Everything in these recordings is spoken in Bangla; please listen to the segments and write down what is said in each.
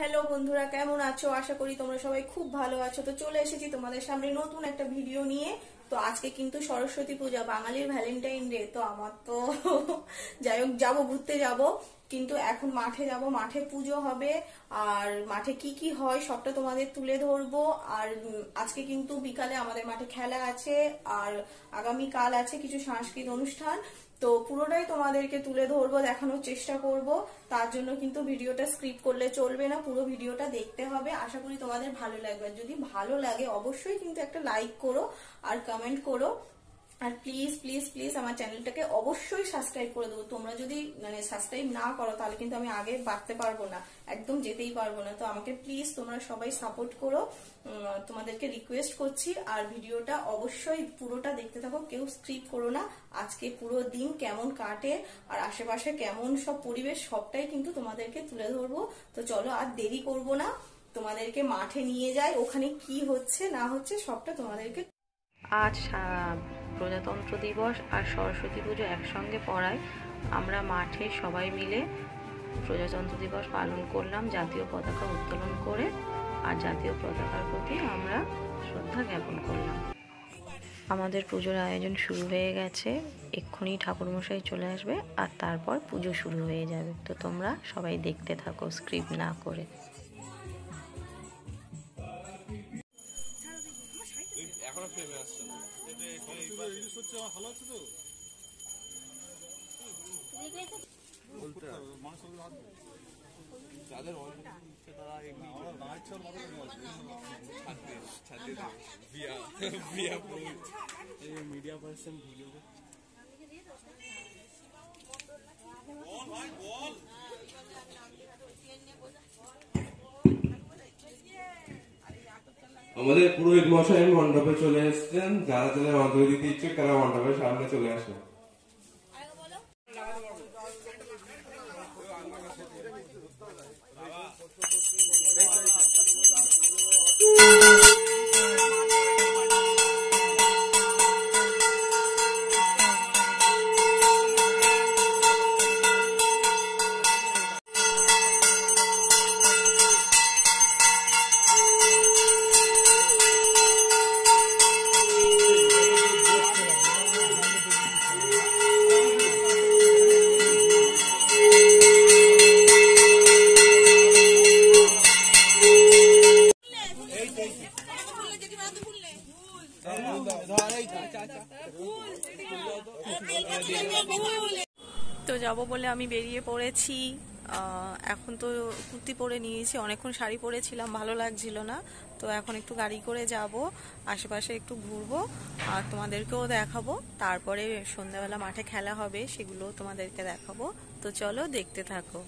হ্যালো বন্ধুরা, কেমন আছো? আশা করি তোমরা সবাই খুব ভালো আছো। তো চলে এসেছি তোমাদের সামনে নতুন একটা ভিডিও নিয়ে। তো আজকে কিন্তু সরস্বতী পূজা, বাঙালির ভ্যালেন্টাইন ডে। তো আমার তো যাই হোক, যাবো, ঘুরতে যাব, কিন্তু এখন মাঠে যাব, মাঠে পুজো হবে। আর মাঠে কি কি হয় সবটা তোমাদের তুলে ধরবো। আর আজকে কিন্তু বিকালে আমাদের মাঠে খেলা আছে, আর আগামী কাল আছে কিছু সাংস্কৃতিক অনুষ্ঠান। তো পুরোটাই তোমাদেরকে তুলে ধরবো, দেখানোর চেষ্টা করব। তার জন্য কিন্তু ভিডিওটা স্ক্রিপ্ট করলে চলবে না, পুরো ভিডিওটা দেখতে হবে। আশা করি তোমাদের ভালো লাগবে। যদি ভালো লাগে অবশ্যই কিন্তু একটা লাইক করো আর কমেন্ট করো। আর প্লিজ প্লিজ প্লিজ আমার চ্যানেলটাকে অবশ্যই সাবস্ক্রাইব করে দেবো। তোমরা যদি সাবস্ক্রাইব না করো তাহলে কিন্তু আমি আগে বাড়তে পারবো না, একদম যেতেই পারবো না। তো আমাকে প্লিজ তোমরা সবাই সাপোর্ট করো, তোমাদেরকে রিকোয়েস্ট করছি। আর ভিডিওটা অবশ্যই পুরোটা দেখতে থাকো, কেউ স্ক্রিপ্ট করো না। আজকে পুরো দিন কেমন কাটে আর আশেপাশে কেমন সব পরিবেশ সবটাই কিন্তু তোমাদেরকে তুলে ধরবো। তো চলো আর দেরি করব না, তোমাদেরকে মাঠে নিয়ে যাই, ওখানে কি হচ্ছে না হচ্ছে সবটা তোমাদেরকে। আজ প্রজাতন্ত্র দিবস আর সরস্বতী পুজো একসঙ্গে পড়ায় আমরা মাঠে সবাই মিলে প্রজাতন্ত্র দিবস পালন করলাম, জাতীয় পতাকা উত্তোলন করে। আর জাতীয় পতাকার প্রতি আমরা শ্রদ্ধা জ্ঞাপন করলাম। আমাদের পুজোর আয়োজন শুরু হয়ে গেছে, এক্ষুনি ঠাকুরমশাই চলে আসবে আর তারপর পুজো শুরু হয়ে যাবে। তো তোমরা সবাই দেখতে থাকো স্ক্রিপ্ট না করে। এখনো ফ্রেমে আসছে না। ভালো আছে তো যাদের মিডিয়া পার্সন ভিডিও আমাদের পুরোহিত মশাই মণ্ডপে চলে এসেছেন। যারা যারা অঞ্জলি দিতে ইচ্ছুক তারা মণ্ডপের সামনে চলে আসে। তো যাব বলে আমি বেরিয়ে পড়েছি। এখন তো কুর্তি পরে নিয়েছি, অনেকক্ষণ শাড়ি পরেছিলাম, ভালো লাগছিল না। তো এখন একটু গাড়ি করে যাব, আশেপাশে একটু ঘুরবো আর তোমাদেরকেও দেখাবো। তারপরে সন্ধ্যাবেলা মাঠে খেলা হবে, সেগুলো তোমাদেরকে দেখাবো। তো চলো দেখতে থাকো।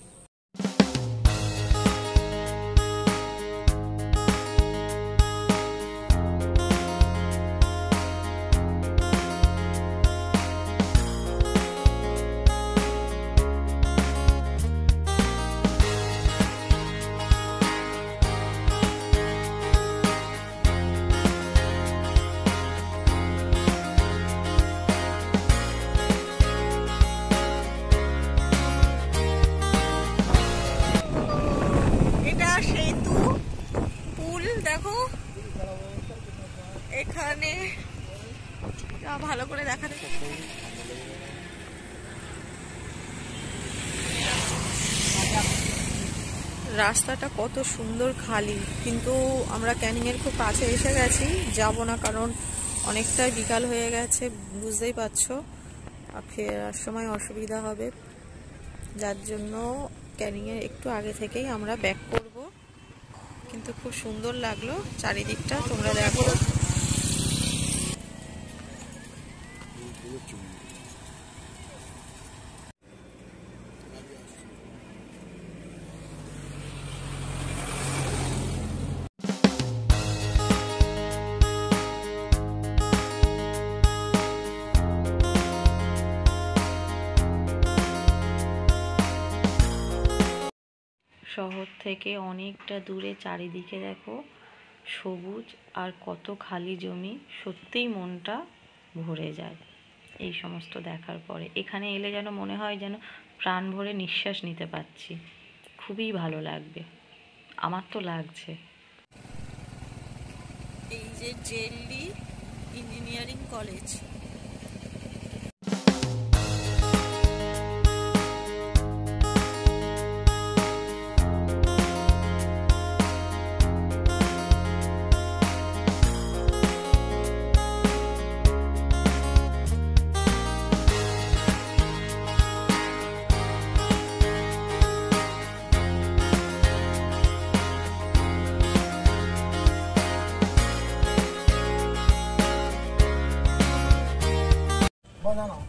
দেখো এখানে ভালো করে দেখাতে, রাস্তাটা কত সুন্দর খালি, কিন্তু আমরা ক্যানিং এর খুব কাছে এসে গেছি, যাব না কারণ অনেকটাই বিকাল হয়ে গেছে, বুঝতেই পারছো, ফেরার সময় অসুবিধা হবে। যার জন্য ক্যানিং এর একটু আগে থেকেই আমরা ব্যাক করব। কিন্তু খুব সুন্দর লাগলো চারিদিকটা, তোমরা দেখো। শহর থেকে অনেকটা দূরে চারিদিকে দেখো সবুজ আর কত খালি জমি, সত্যিই মনটা ভরে যায় এই সমস্ত দেখার পরে। এখানে এলে যেন মনে হয় যেন প্রাণ ভরে নিঃশ্বাস নিতে পারছি, খুবই ভালো লাগবে। আমার তো লাগছে। এই যে জেএলডি ইঞ্জিনিয়ারিং কলেজ।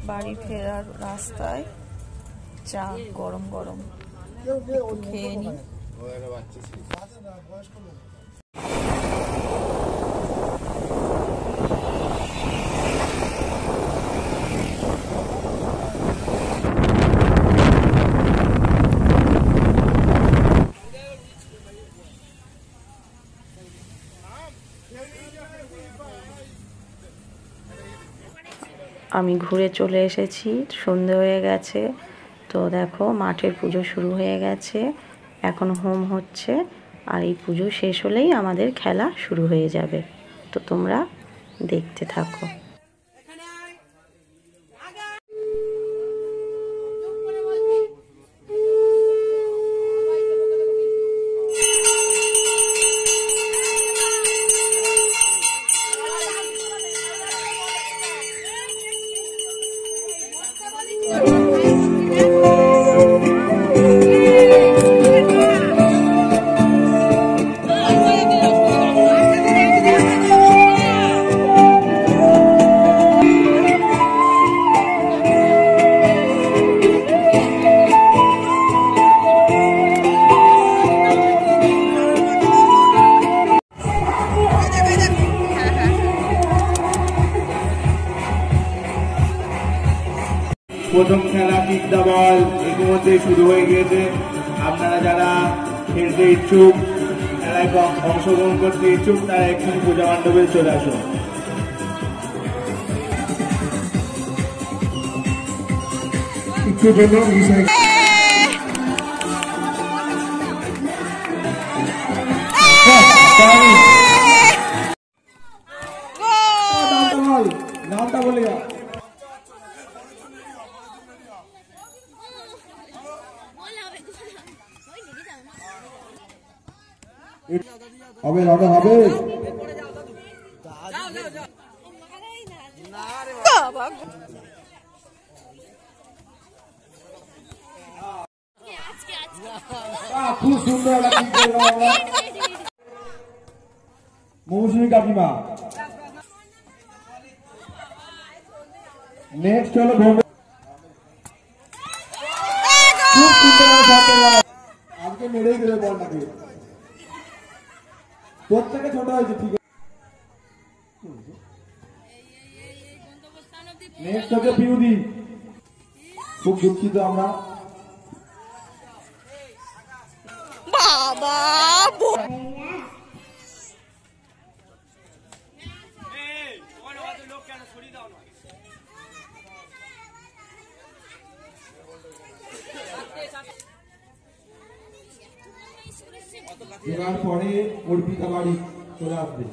বাড়ি ফেরার রাস্তায় চা গরম গরম খেয়ে নি। আমি ঘুরে চলে এসেছি, সন্ধে হয়ে গেছে। তো দেখো মাঠের পুজো শুরু হয়ে গেছে, এখন হোম হচ্ছে, আর এই পুজো শেষ হলেই আমাদের খেলা শুরু হয়ে যাবে। তো তোমরা দেখতে থাকো। প্রথম খেলা কিক দ্য বল ইতিমধ্যে শুরু হয়ে গিয়েছে। আপনারা যারা খেলতে ইচ্ছুক, খেলায় অংশগ্রহণ করতে ইচ্ছুক, তারা এক্ষুনি পূজা মণ্ডপে চলে আসুন। নামটা বলে হবে হবে হবে। খুব সুন্দর মৌসুমী কাকিমা। নেক্সট হলো খুব সুন্দর আজকে মেরেই দেবে বলটাকে। প্রত্যেকে ছোট হয়েছে, ঠিক আছে। নেক্সট হচ্ছে পিউদি। খুব দুঃখিত আমরা। বাবা এবার পরে অর্পিতা বাড়ি চলে আসবে।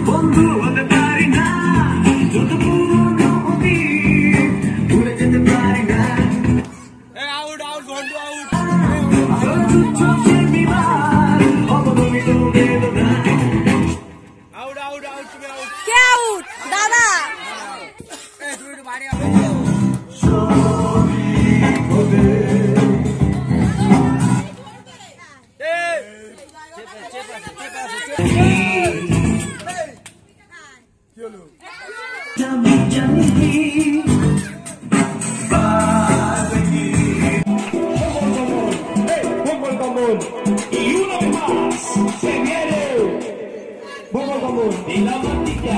বন্ধু হতে পারি না, যত পুরনো হবি Y una vez más, se viene. Vamos, vamos. Y la matita,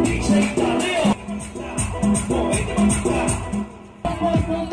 dice Itadeo. Movete, matita. Vamos, vamos.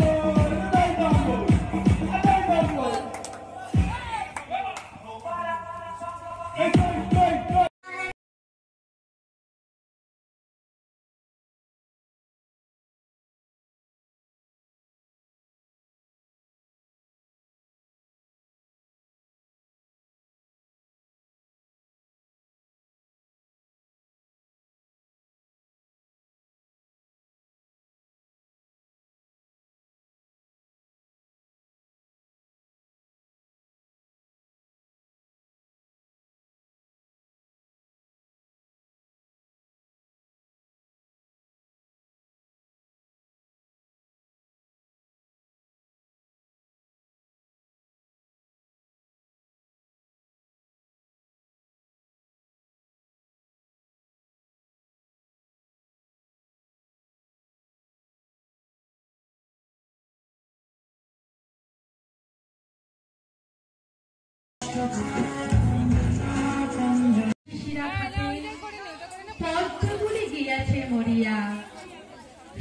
পদ্মগুলি গিয়াছে মরিয়া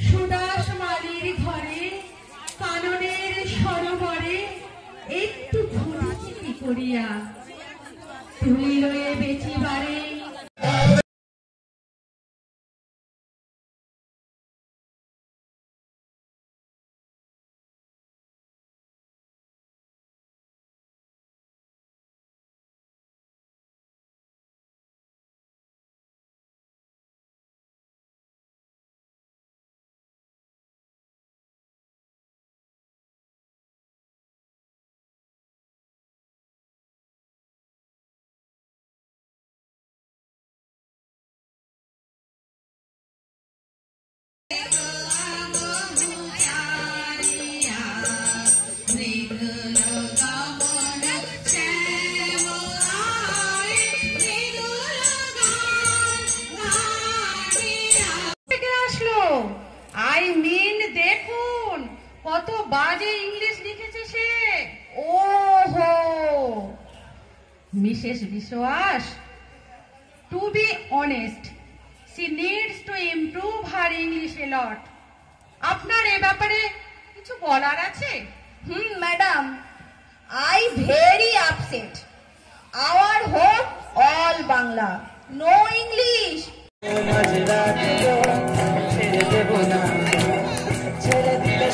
সুদাস মালির ঘরে কাননের সরোবরে একটু ফুটি করিয়া তুলি লয়ে বেচিবারে দেখুন কত বাজে ইংলিশ লিখেছে সে। ওহো Mrs Biswas, to be honest, she needs to improve her English a lot. আপনার এ ব্যাপারে কিছু বলার আছে? Madam, I very upset. Our hope all Bangla, no English. ছেড়ে দেব না, ছেড়ে দিলে